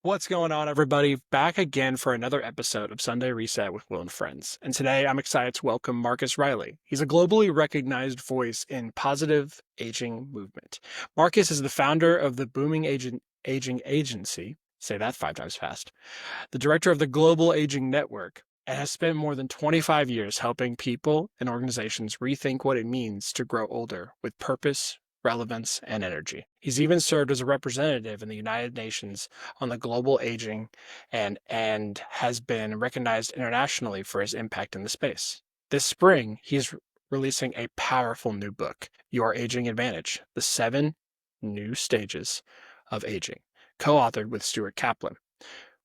What's going on, everybody? Back again for another episode of Sunday Reset with Will and Friends. And today I'm excited to welcome Marcus Riley. He's a globally recognized voice in positive aging movement. Marcus is the founder of the booming aging agency. Say that 5 times fast. The director of the Global Aging Network, and has spent more than 25 years helping people and organizations rethink what it means to grow older with purpose, relevance, and energy. He's even served as a representative in the United Nations on the global aging and has been recognized internationally for his impact in the space. This spring, he's releasing a powerful new book, Your Aging Advantage: The 7 New Stages of Aging, co-authored with Stuart Kaplan,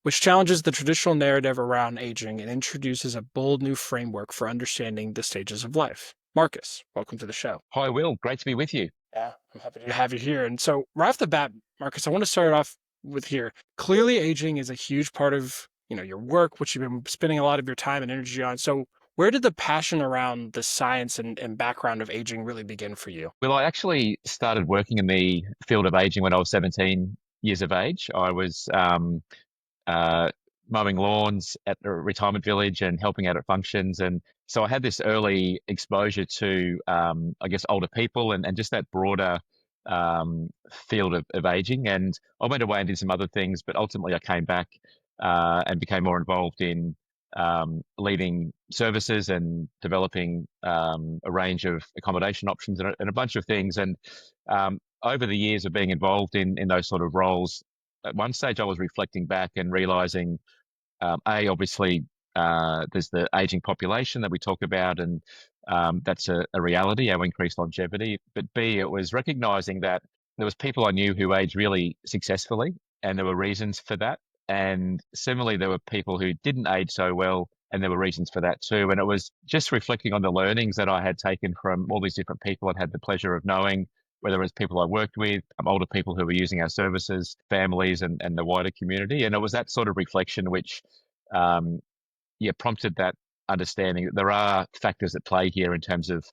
which challenges the traditional narrative around aging and introduces a bold new framework for understanding the stages of life. Marcus, welcome to the show. Hi, Will. Great to be with you. Yeah, I'm happy to have you here. And so, right off the bat, Marcus, I want to start off with here. Clearly, aging is a huge part of your work, which you've been spending a lot of your time and energy on. So, where did the passion around the science and background of aging really begin for you? Well, I actually started working in the field of aging when I was 17 years of age. I was uh, mowing lawns at a retirement village and helping out at functions. And so I had this early exposure to, I guess, older people and just that broader field of aging. And I went away and did some other things, but ultimately I came back and became more involved in leading services and developing a range of accommodation options and a bunch of things. And over the years of being involved in those sort of roles, at one stage I was reflecting back and realizing, obviously, there's the aging population that we talk about, and that's a reality, our increased longevity. But B, it was recognizing that there was people I knew who aged really successfully, and there were reasons for that. And similarly, there were people who didn't age so well, and there were reasons for that too. And it was just reflecting on the learnings that I had taken from all these different people I'd had the pleasure of knowing, whether it was people I worked with, older people who were using our services, families, and the wider community. And it was that sort of reflection which, um, yeah, prompted that understanding that there are factors at play here in terms of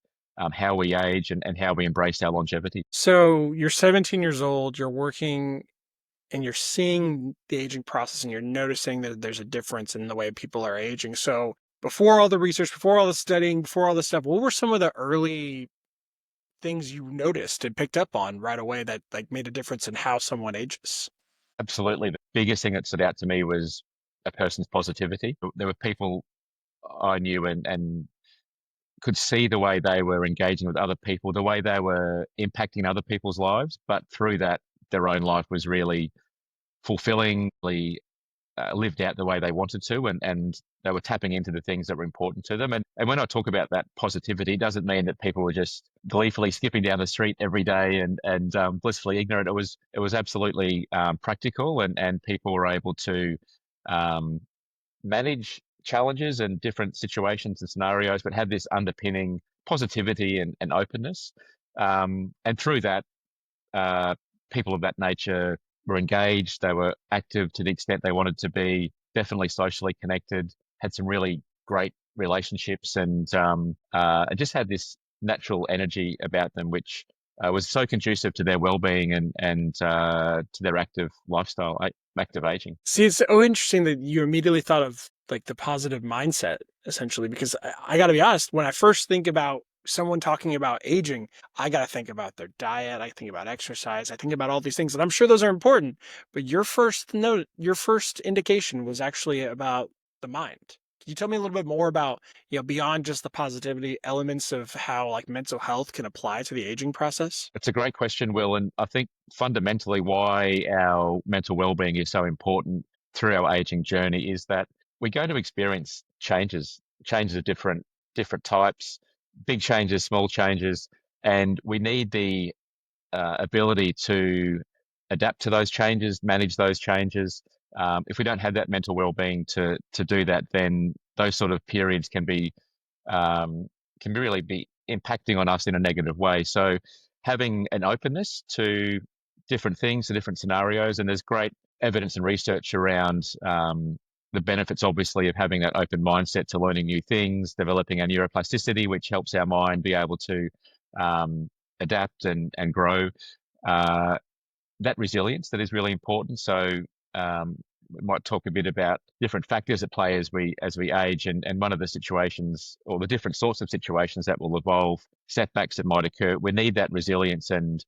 how we age and how we embrace our longevity. So, you're 17 years old, you're working and you're seeing the aging process and you're noticing that there's a difference in the way people are aging. So, before all the research, before all the studying, before all this stuff, what were some of the early things you noticed and picked up on right away that like made a difference in how someone ages? Absolutely. The biggest thing that stood out to me was a person's positivity. There were people I knew and could see the way they were engaging with other people, the way they were impacting other people's lives, but through that, their own life was really fulfillingly lived out the way they wanted to, and they were tapping into the things that were important to them. And when I talk about that positivity, it doesn't mean that people were just gleefully skipping down the street every day and blissfully ignorant. It was absolutely practical, and people were able to um, manage challenges and different situations and scenarios, but had this underpinning positivity and openness. And through that, uh, people of that nature were engaged. They were active to the extent they wanted to be, definitely socially connected, had some really great relationships, and just had this natural energy about them, which was so conducive to their well-being and to their active lifestyle, active aging. See, it's so interesting that you immediately thought of like the positive mindset essentially, because I got to be honest, when I first think about someone talking about aging, I got to think about their diet. I think about exercise. I think about all these things, and I'm sure those are important. But your first indication was actually about the mind. Can you tell me a little bit more about, beyond just the positivity elements of how like mental health can apply to the aging process? It's a great question, Will, and I think fundamentally why our mental well-being is so important through our aging journey is that we're going to experience changes of different types, big changes, small changes, and we need the ability to adapt to those changes, manage those changes. If we don't have that mental well-being to do that, then those sort of periods um, can really be impacting on us in a negative way. So having an openness to different things, to different scenarios, and there's great evidence and research around the benefits, obviously, of having that open mindset to learning new things, developing our neuroplasticity, which helps our mind be able to um, adapt and grow. Uh, that resilience that is really important. So we might talk a bit about different factors at play as we age, and one of the situations or the different sorts of situations that will evolve, setbacks that might occur. We need that resilience and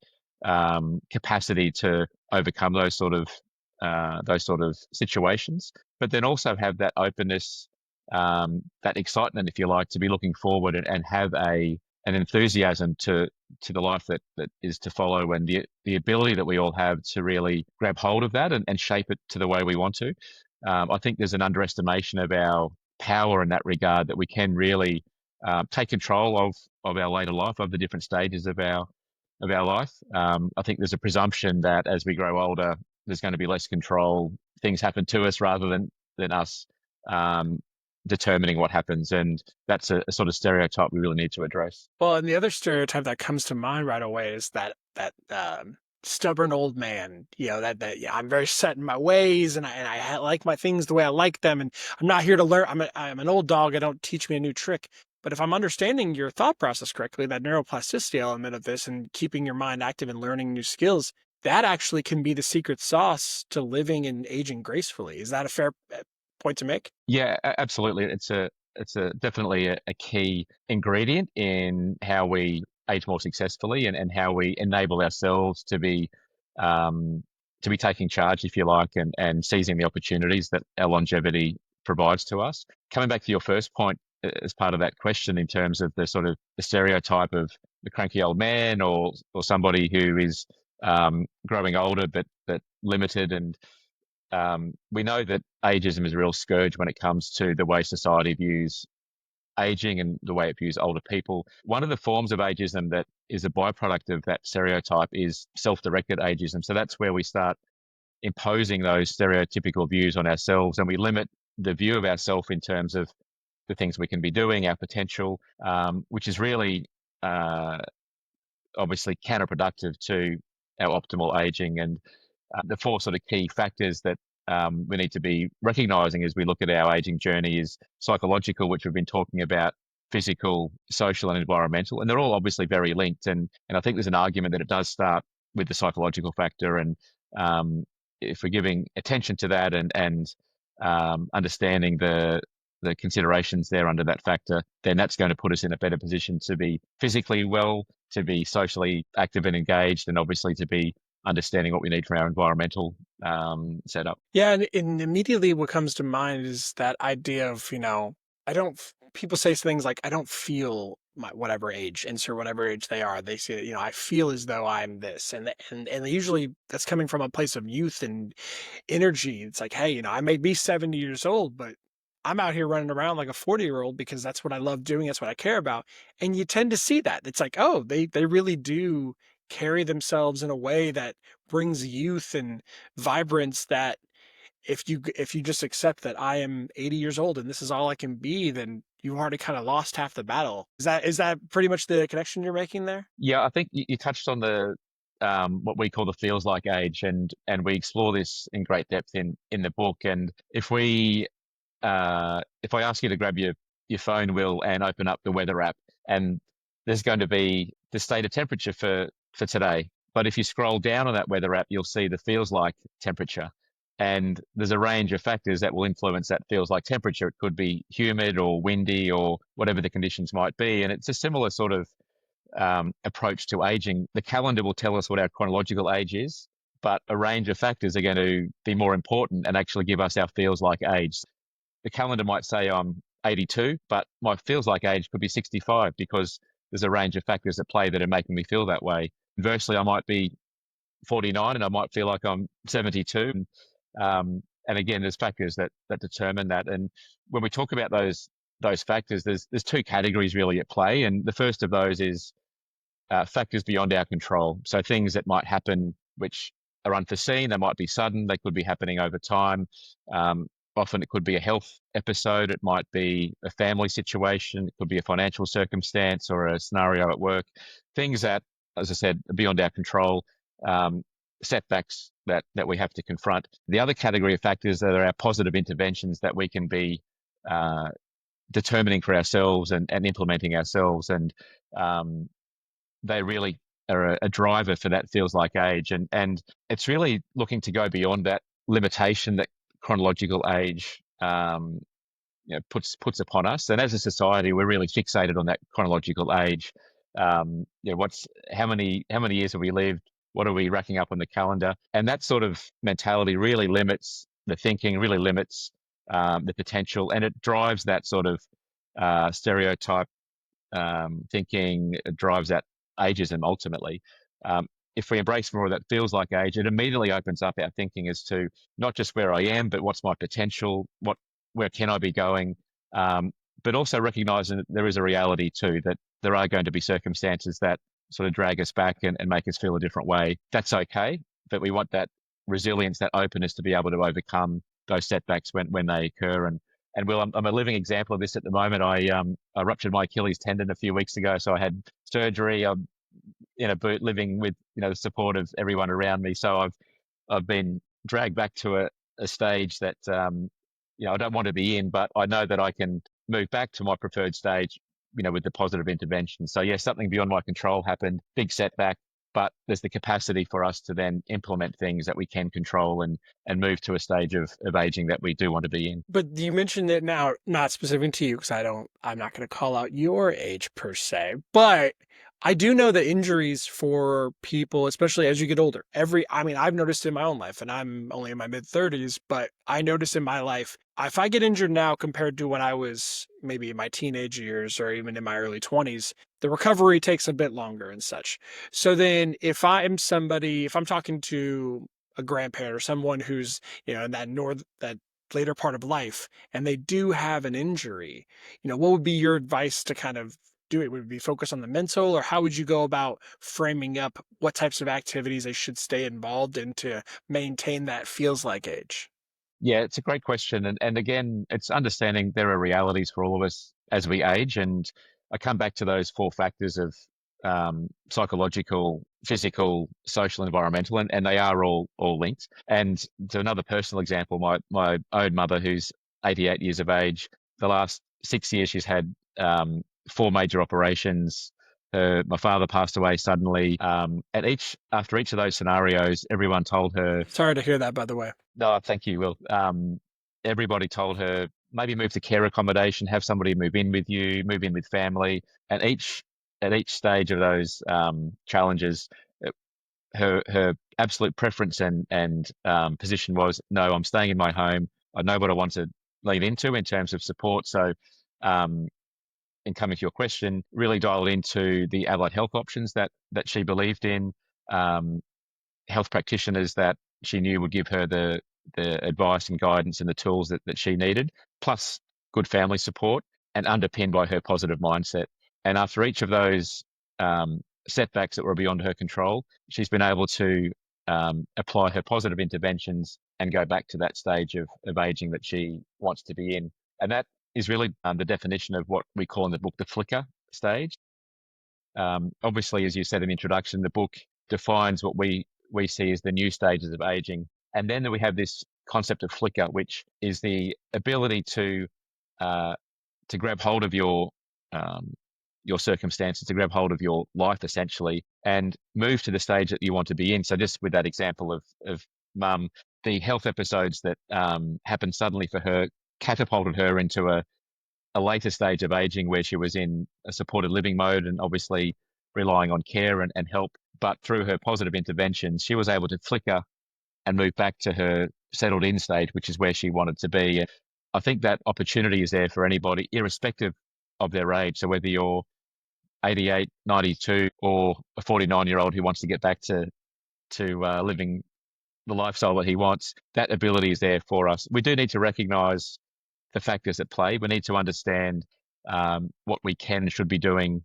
capacity to overcome those sort of situations, but then also have that openness, that excitement, if you like, to be looking forward and have an enthusiasm to the life that is to follow, and the ability that we all have to really grab hold of that and shape it to the way we want to. I think there's an underestimation of our power in that regard, that we can really take control of our later life, of the different stages of our life. I think there's a presumption that as we grow older, there's going to be less control. Things happen to us rather than us um, determining what happens, and that's a sort of stereotype we really need to address. Well, and the other stereotype that comes to mind right away is that stubborn old man. That yeah, I'm very set in my ways, and I like my things the way I like them, and I'm not here to learn. I'm an old dog. I don't teach me a new trick. But if I'm understanding your thought process correctly, that neuroplasticity element of this and keeping your mind active and learning new skills, that actually can be the secret sauce to living and aging gracefully. Is that a fair point to make? Yeah, absolutely. It's a definitely a key ingredient in how we age more successfully, and how we enable ourselves um, to be taking charge, if you like, and seizing the opportunities that our longevity provides to us. Coming back to your first point, as part of that question, in terms of the sort of the stereotype of the cranky old man, or somebody who is growing older but limited, and we know that ageism is a real scourge when it comes to the way society views aging and the way it views older people. One of the forms of ageism that is a byproduct of that stereotype is self-directed ageism. So that's where we start imposing those stereotypical views on ourselves, and we limit the view of ourselves in terms of the things we can be doing, our potential, which is really uh, obviously counterproductive to our optimal aging. And the four sort of key factors that we need to be recognizing as we look at our aging journey is psychological, which we've been talking about, physical, social, and environmental, and they're all obviously very linked. And I think there's an argument that it does start with the psychological factor, and if we're giving attention to that, and understanding the considerations there under that factor, then that's going to put us in a better position to be physically well, to be socially active and engaged, and obviously to be understanding what we need from our environmental setup. Yeah, and immediately what comes to mind is that idea of, I don't, people say things like, I don't feel my whatever age, insert whatever age they are. They say, I feel as though I'm this. And usually that's coming from a place of youth and energy. It's like, hey, I may be 70 years old, but I'm out here running around like a 40-year-old because that's what I love doing. That's what I care about. And you tend to see that. It's like, oh, they really do carry themselves in a way that brings youth and vibrance that if you just accept that I am 80 years old and this is all I can be, then you've already kind of lost half the battle. Is that pretty much the connection you're making there? Yeah, I think you touched on the what we call the feels like age, and we explore this in great depth in the book. And if I ask you to grab your phone, Will, and open up the weather app, and there's going to be the stated temperature for today. But if you scroll down on that weather app, you'll see the feels like temperature. And there's a range of factors that will influence that feels like temperature. It could be humid or windy or whatever the conditions might be. And it's a similar sort of approach to aging. The calendar will tell us what our chronological age is, but a range of factors are going to be more important and actually give us our feels like age. The calendar might say I'm 82, but my feels like age could be 65, because there's a range of factors at play that are making me feel that way. Inversely, I might be 49 and I might feel like I'm 72. And again, there's factors that determine that. And when we talk about those factors, there's two categories really at play. And the first of those is factors beyond our control. So things that might happen which are unforeseen, they might be sudden, they could be happening over time. Um, Often it could be a health episode, it might be a family situation, it could be a financial circumstance or a scenario at work. Things that, as I said, are beyond our control, um, setbacks that we have to confront. The other category of factors that are our positive interventions that we can be uh, determining for ourselves and implementing ourselves. And um, they really are a driver for that feels like age. And it's really looking to go beyond that limitation that chronological age puts upon us. And as a society, we're really fixated on that chronological age. What's how many years have we lived? What are we racking up on the calendar? And that sort of mentality really limits the thinking, really limits the potential, and it drives that sort of stereotype thinking. It drives that ageism ultimately. If we embrace more of that feels like age, it immediately opens up our thinking as to not just where I am, but what's my potential, where can I be going, um, but also recognizing that there is a reality too, that there are going to be circumstances that sort of drag us back and make us feel a different way. That's okay, but we want that resilience, that openness to be able to overcome those setbacks when they occur. And Will, I'm a living example of this at the moment. I ruptured my Achilles tendon a few weeks ago, so I had surgery. I'm in a boot, living with the support of everyone around me. So I've been dragged back to a stage that I don't want to be in, but I know that I can move back to my preferred stage, with the positive intervention. So yeah, something beyond my control happened, big setback, but there's the capacity for us to then implement things that we can control and move to a stage of aging that we do want to be in. But you mentioned it now, not specific to you, because I'm not going to call out your age per se, but I do know that injuries for people, especially as you get older, I mean, I've noticed in my own life, and I'm only in my mid 30s, but I notice in my life, if I get injured now compared to when I was maybe in my teenage years or even in my early 20s, the recovery takes a bit longer and such. So then if I'm talking to a grandparent or someone who's, in that later part of life and they do have an injury, what would be your advice to kind of do it? Would it be focus on the mental, or how would you go about framing up what types of activities they should stay involved in to maintain that feels like age? Yeah, it's a great question. And again, it's understanding there are realities for all of us as we age. And I come back to those four factors of psychological, physical, social, environmental, and they are all linked. And to another personal example, my own mother, who's 88 years of age, the last 6 years she's had four major operations. My father passed away suddenly. After each of those scenarios, everyone told her, Sorry to hear that, by the way. no, thank you, Will. Everybody told her maybe move to care accommodation, have somebody move in with you, move in with family. And at each stage of those challenges, uh, her absolute preference and position was, no, I'm staying in my home. I know what I want to lean into in terms of support. So, um, in coming to your question, really dialed into the allied health options that she believed in. Um, Health practitioners that she knew would give her the advice and guidance and the tools that she needed, plus good family support and underpinned by her positive mindset. And after each of those setbacks that were beyond her control, she's been able to apply her positive interventions and go back to that stage of aging that she wants to be in. And that is really the definition of what we call in the book the flicker stage. Obviously, as you said in the introduction, the book defines what we see as the new stages of aging. And then we have this concept of flicker, which is the ability uh, to grab hold of your circumstances, to grab hold of your life essentially, and move to the stage that you want to be in. So just with that example of mum, the health episodes that happened suddenly for her catapulted her into a later stage of aging where she was in a supported living mode and obviously relying on care and help. But through her positive interventions, she was able to flicker and move back to her settled in stage, which is where she wanted to be. And I think that opportunity is there for anybody, irrespective of their age. So whether you're 88, 92, or a 49-year-old who wants to get back to living the lifestyle that he wants, that ability is there for us. We do need to recognize the factors at play. We need to understand what we can and should be doing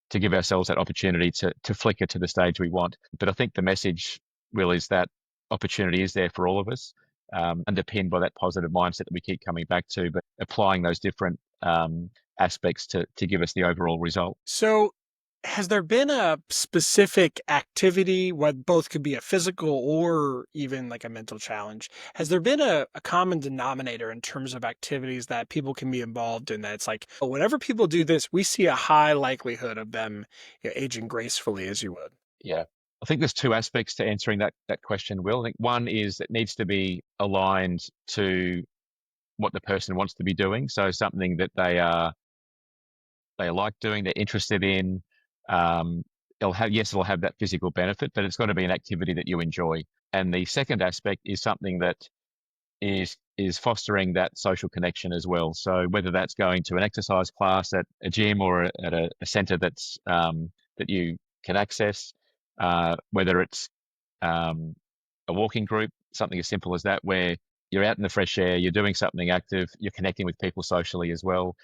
to give ourselves that opportunity to flicker to the stage we want. But I think the message, Will, is that opportunity is there for all of us, underpinned by that positive mindset that we keep coming back to, but applying those different aspects to give us the overall result. So, has there been a specific activity, what both could be a physical or even like a mental challenge? Has there been a common denominator in terms of activities that people can be involved in, that it's like, oh, whenever people do this, we see a high likelihood of them, aging gracefully, as you would? Yeah. I think there's two aspects to answering that question, Will. I think one is it needs to be aligned to what the person wants to be doing. So something that they like doing, they're interested in. Um, it'll have that physical benefit, but it's got to be an activity that you enjoy. And the second aspect is something that is fostering that social connection as well. So whether that's going to an exercise class at a gym or at a center that you can access, whether it's um, a walking group, something as simple as that, where you're out in the fresh air, you're doing something active, you're connecting with people socially as well.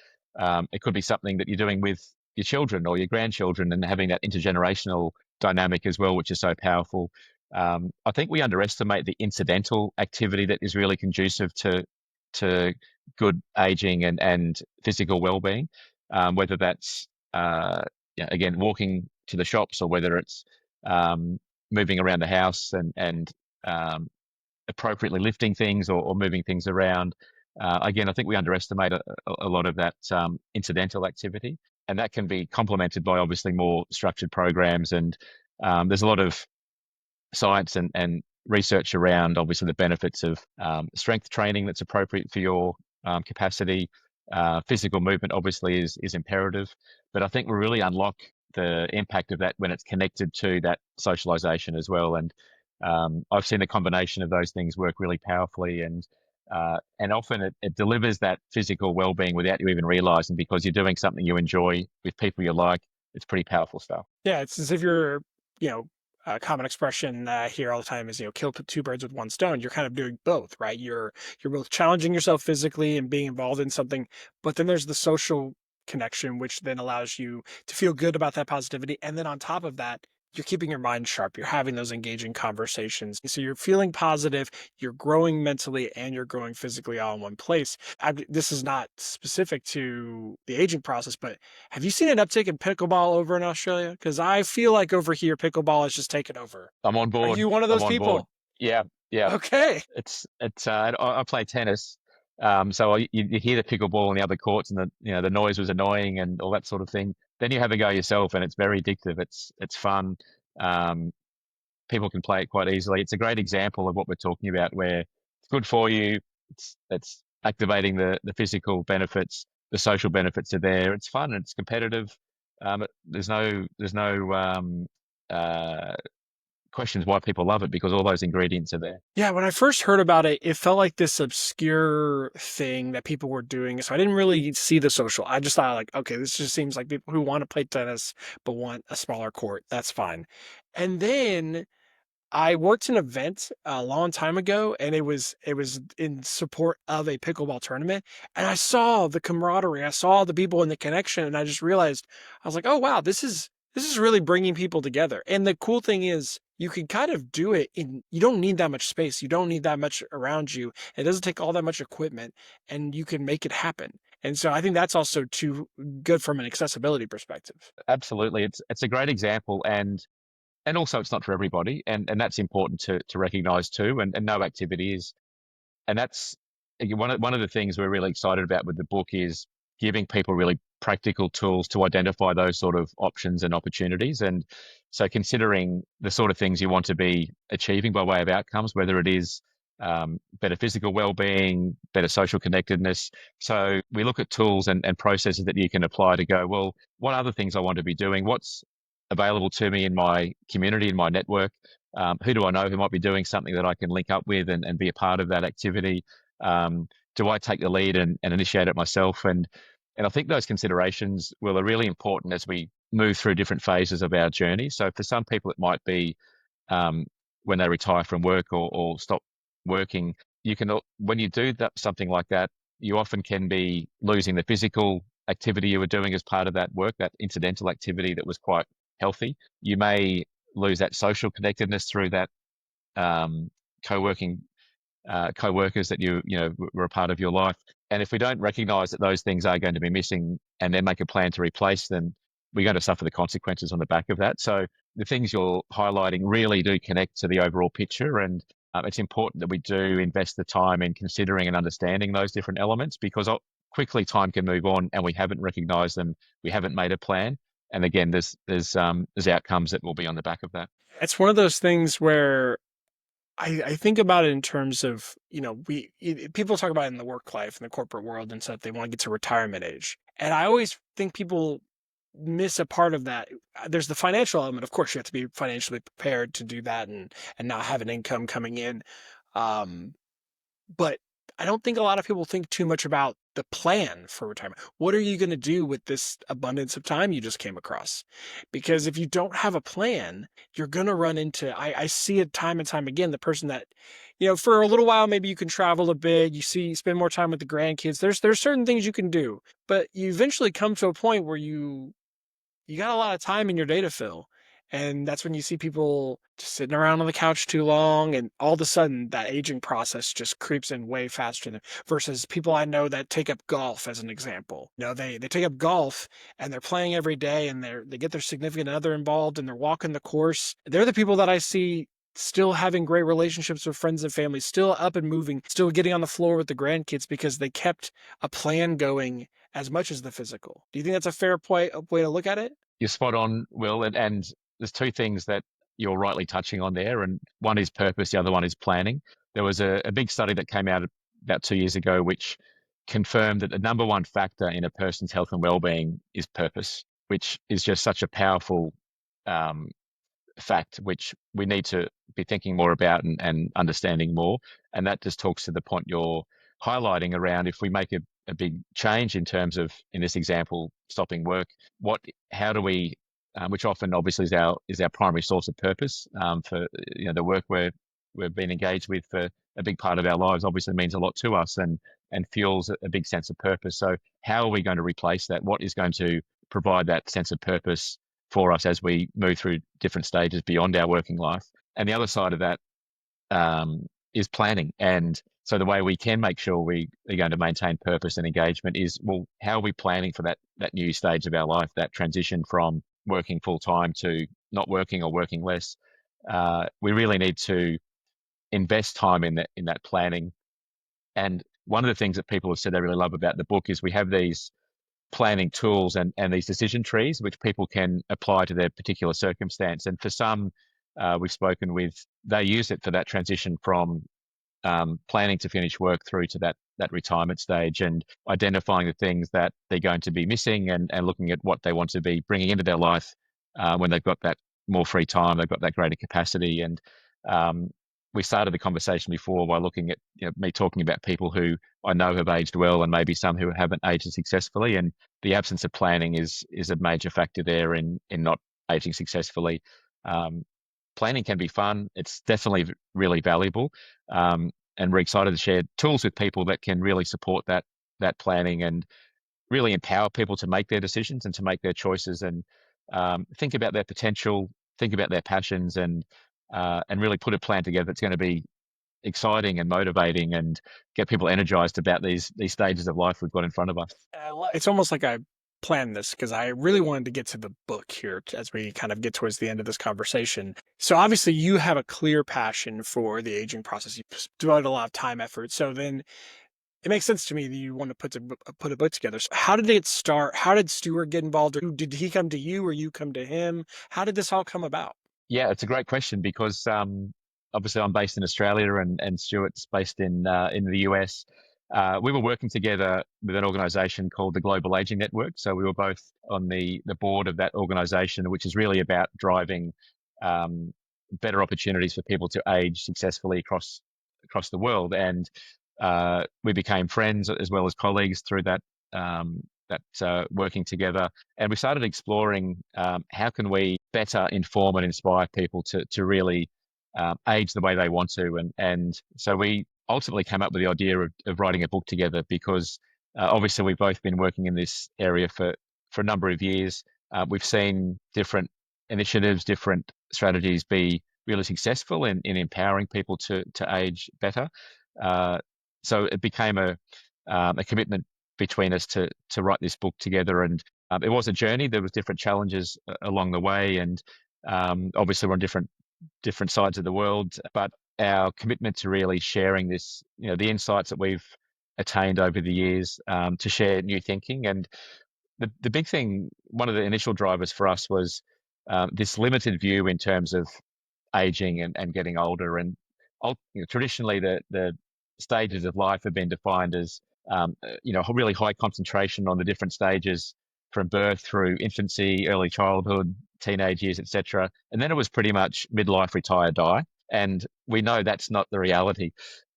It could be something that you're doing with your children or your grandchildren and having that intergenerational dynamic as well, which is so powerful. I think we underestimate the incidental activity that is really conducive to good aging and physical well-being, whether that's yeah, again walking to the shops or whether it's moving around the house and um, appropriately lifting things or moving things around. Again, I think we underestimate a lot of that incidental activity, and that can be complemented by obviously more structured programs. And there's a lot of science and research around obviously the benefits of strength training that's appropriate for your capacity. Physical movement obviously is imperative, but I think we really unlock the impact of that when it's connected to that socialization as well. And I've seen the combination of those things work really powerfully, and often it delivers that physical well-being without you even realizing because you're doing something you enjoy with people you like. It's pretty powerful stuff. Yeah, it's as if you're, you know, a common expression I hear all the time is, kill two birds with one stone. You're kind of doing both, right? You're both challenging yourself physically and being involved in something, but then there's the social connection, which then allows you to feel good about that positivity. And then on top of that, you're keeping your mind sharp. You're having those engaging conversations. So you're feeling positive, you're growing mentally, and you're growing physically all in one place. This is not specific to the aging process, but have you seen an uptick in pickleball over in Australia? Because I feel like over here, pickleball has just taken over. I'm on Are board. you one of I'm those on board. people? Yeah, yeah. Okay. It's I play tennis, so you hear the pickleball in the other courts, and the noise was annoying and all that sort of thing. Then you have a go yourself, and it's very addictive. It's fun. Um, People can play it quite easily. It's a great example of what we're talking about, where it's good for you. It's activating the physical benefits, the social benefits are there. It's fun. It's competitive. There's no uh, questions why people love it because all those ingredients are there. Yeah, when I first heard about it, it felt like this obscure thing that people were doing. So I didn't really see the social. I just thought like, okay, this just seems like people who want to play tennis but want a smaller court. That's fine. And then I worked an event a long time ago, and it was in support of a pickleball tournament, and I saw the camaraderie, I saw the people in the connection, and I just realized I was like, "Oh wow, this is really bringing people together." And the cool thing is, you can kind of do it in you don't need that much space, you don't need that much around you. It doesn't take all that much equipment, and you can make it happen. And so I think that's also too good from an accessibility perspective. Absolutely, it's a great example, and also it's not for everybody, and that's important to recognize too. And no activity is. And that's again, one of the things we're really excited about with the book is giving people really practical tools to identify those sort of options and opportunities. And so considering the sort of things you want to be achieving by way of outcomes, whether it is better physical well-being, better social connectedness. So we look at tools and processes that you can apply to go, well, what other things I want to be doing? What's available to me in my community, in my network? Who do I know who might be doing something that I can link up with and be a part of that activity? Do I take the lead and initiate it myself? And I think those considerations are really important as we move through different phases of our journey. So for some people, it might be um, when they retire from work or stop working. When you do something like that, you often can be losing the physical activity you were doing as part of that work, that incidental activity that was quite healthy. You may lose that social connectedness through that um, co-working co-workers that were a part of your life. And if we don't recognize that those things are going to be missing and then make a plan to replace them, we're going to suffer the consequences on the back of that. So the things you're highlighting really do connect to the overall picture, and it's important that we do invest the time in considering and understanding those different elements because quickly time can move on and we haven't recognized them, we haven't made a plan, and again, there's outcomes that will be on the back of that. It's one of those things where I think about it in terms of, people talk about it in the work life in the corporate world and stuff. They want to get to retirement age. And I always think people miss a part of that. There's the financial element. Of course, you have to be financially prepared to do that and not have an income coming in. Um, but I don't think a lot of people think too much about the plan for retirement. What are you going to do with this abundance of time you just came across? Because if you don't have a plan, you're going to run into, I see it time and time again, the person that, for a little while, maybe you can travel a bit, spend more time with the grandkids. There's certain things you can do, but you eventually come to a point where you got a lot of time in your day to fill. And that's when you see people just sitting around on the couch too long, and all of a sudden that aging process just creeps in way faster than versus people I know that take up golf as an example. They take up golf and they're playing every day and they get their significant other involved and they're walking the course. They're the people that I see still having great relationships with friends and family, still up and moving, still getting on the floor with the grandkids because they kept a plan going as much as the physical. Do you think that's a fair way to look at it? You're spot on, Will, and there's two things that you're rightly touching on there, and one is purpose, the other one is planning. There was a big study that came out about 2 years ago, which confirmed that the number one factor in a person's health and well-being is purpose, which is just such a powerful um, fact which we need to be thinking more about and understanding more. And that just talks to the point you're highlighting around if we make a big change in terms of, in this example, stopping work, what, how do we, which often obviously is our primary source of purpose for the work we've been engaged with for a big part of our lives obviously means a lot to us and fuels a big sense of purpose. So how are we going to replace that? What is going to provide that sense of purpose for us as we move through different stages beyond our working life? And the other side of that is planning. And so the way we can make sure we are going to maintain purpose and engagement is, well, how are we planning for that new stage of our life, that transition from working full time to not working or working less? We really need to invest time in that planning. And one of the things that people have said they really love about the book is we have these planning tools and these decision trees which people can apply to their particular circumstance. And for some we've spoken with, they use it for that transition from planning to finish work through to that retirement stage and identifying the things that they're going to be missing and looking at what they want to be bringing into their life when they've got that more free time, they've got that greater capacity. And um, we started the conversation before by looking at me talking about people who I know have aged well and maybe some who haven't aged successfully. And the absence of planning is a major factor there in not aging successfully. Um, Planning can be fun. It's definitely really valuable. And we're excited to share tools with people that can really support that planning and really empower people to make their decisions and to make their choices and think about their potential, think about their passions, and really put a plan together that's going to be exciting and motivating and get people energized about these stages of life we've got in front of us. It's almost like I planned this because I really wanted to get to the book here as we kind of get towards the end of this conversation. So obviously you have a clear passion for the aging process. You've devoted a lot of time, effort. So then it makes sense to me that you want to put a book together. So how did it start? How did Stuart get involved? Or did he come to you or you come to him? How did this all come about? Yeah, it's a great question because obviously I'm based in Australia and Stuart's based in the US. We were working together with an organisation called the Global Aging Network. So we were both on the board of that organisation, which is really about driving better opportunities for people to age successfully across the world. And we became friends as well as colleagues through that working together. And we started exploring how can we better inform and inspire people to really age the way they want to. And so we ultimately came up with the idea of writing a book together because obviously we've both been working in this area for a number of years. We've seen different initiatives, different strategies be really successful in empowering people to age better. Uh, so it became a commitment between us to write this book together. And it was a journey. There was different challenges along the way, and obviously we're on different sides of the world. But our commitment to really sharing this, the insights that we've attained over the years, to share new thinking. And the big thing, one of the initial drivers for us was this limited view in terms of aging and getting older. And traditionally, the stages of life have been defined as really high concentration on the different stages from birth through infancy, early childhood, teenage years, etc. And then it was pretty much midlife, retire, die. And we know that's not the reality.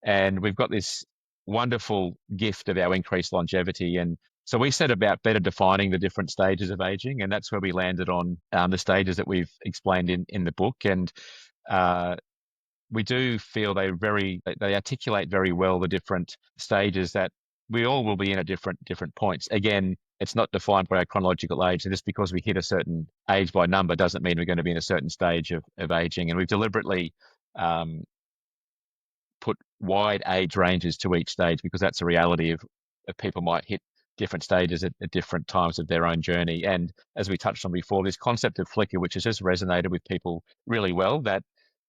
And we've got this wonderful gift of our increased longevity. And so we set about better defining the different stages of aging, and that's where we landed on the stages that we've explained in the book. And uh, we do feel they articulate very well the different stages that we all will be in at different points. Again, it's not defined by our chronological age. So just because we hit a certain age by number doesn't mean we're going to be in a certain stage of aging. And we've deliberately um, put wide age ranges to each stage because that's a reality of people might hit different stages at different times of their own journey. And as we touched on before, this concept of flicker, which has just resonated with people really well,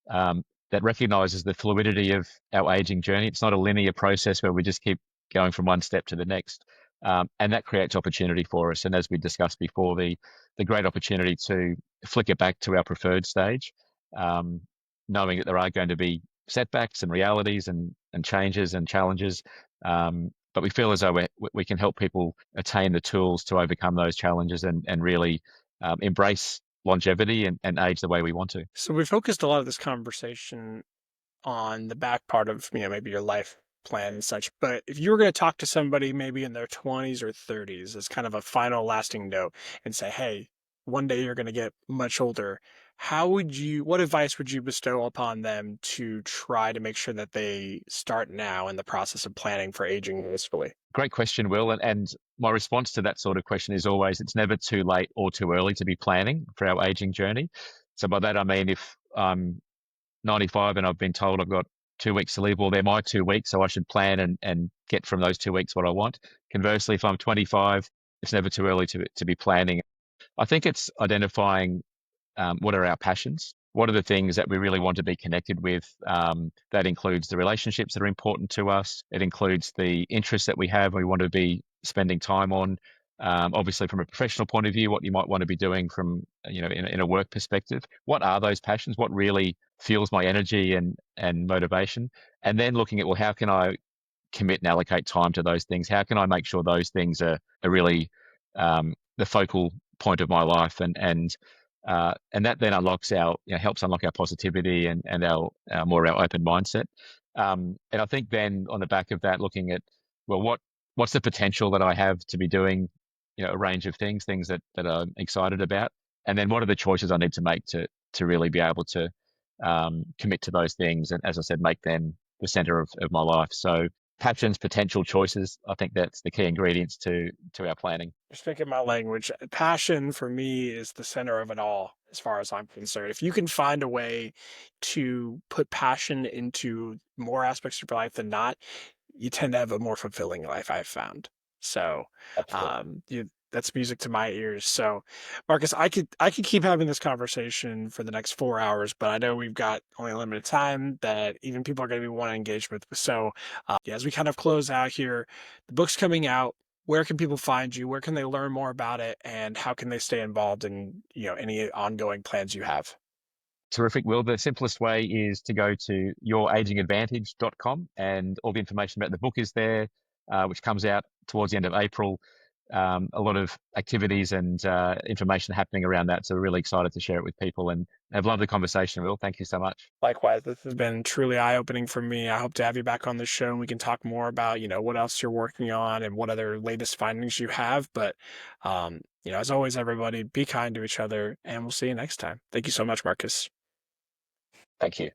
um, that recognizes the fluidity of our aging journey. It's not a linear process where we just keep going from one step to the next. And that creates opportunity for us. And as we discussed before, the great opportunity to flicker back to our preferred stage, um, knowing that there are going to be setbacks and realities and changes and challenges. But we feel as though we can help people attain the tools to overcome those challenges and really embrace longevity and age the way we want to. So we focused a lot of this conversation on the back part of, maybe your life plan and such. But if you were going to talk to somebody maybe in their 20s or 30s as kind of a final lasting note and say, hey, one day you're going to get much older, what advice would you bestow upon them to try to make sure that they start now in the process of planning for aging gracefully? Great question, Will. And my response to that sort of question is always it's never too late or too early to be planning for our aging journey. So by that, I mean, if I'm 95 and I've been told I've got 2 weeks to live, well, they're my 2 weeks. So I should plan and get from those 2 weeks what I want. Conversely, if I'm 25, it's never too early to be planning. I think it's identifying what are our passions? What are the things that we really want to be connected with? That includes the relationships that are important to us. It includes the interests that we have, we want to be spending time on. Obviously, from a professional point of view, what you might want to be doing from in a work perspective. What are those passions? What really fuels my energy and motivation? And then looking at, well, how can I commit and allocate time to those things? How can I make sure those things are really the focal point of my life? And that then unlocks helps unlock our positivity and our open mindset. And I think then on the back of that, looking at, well, what's the potential that I have to be doing, a range of things that I'm excited about, and then what are the choices I need to make to really be able to commit to those things, and as I said, make them the center of my life. So passions, potential, choices. I think that's the key ingredients to our planning. You're speaking my language. Passion for me is the center of it all, as far as I'm concerned. If you can find a way to put passion into more aspects of your life than not, you tend to have a more fulfilling life, I've found. So, Absolutely. that's music to my ears. So, Marcus, I could keep having this conversation for the next 4 hours, but I know we've got only a limited time that even people are going to be wanting to engage with. So, yeah, as we kind of close out here, the book's coming out. Where can people find you? Where can they learn more about it? And how can they stay involved in, any ongoing plans you have? Terrific, Will. The simplest way is to go to youragingadvantage.com, and all the information about the book is there, which comes out towards the end of April. A lot of activities and information happening around that. So we're really excited to share it with people and have loved the conversation, Will. Thank you so much. Likewise, this has been truly eye-opening for me. I hope to have you back on the show and we can talk more about, what else you're working on and what other latest findings you have. But, as always, everybody, be kind to each other and we'll see you next time. Thank you so much, Marcus. Thank you.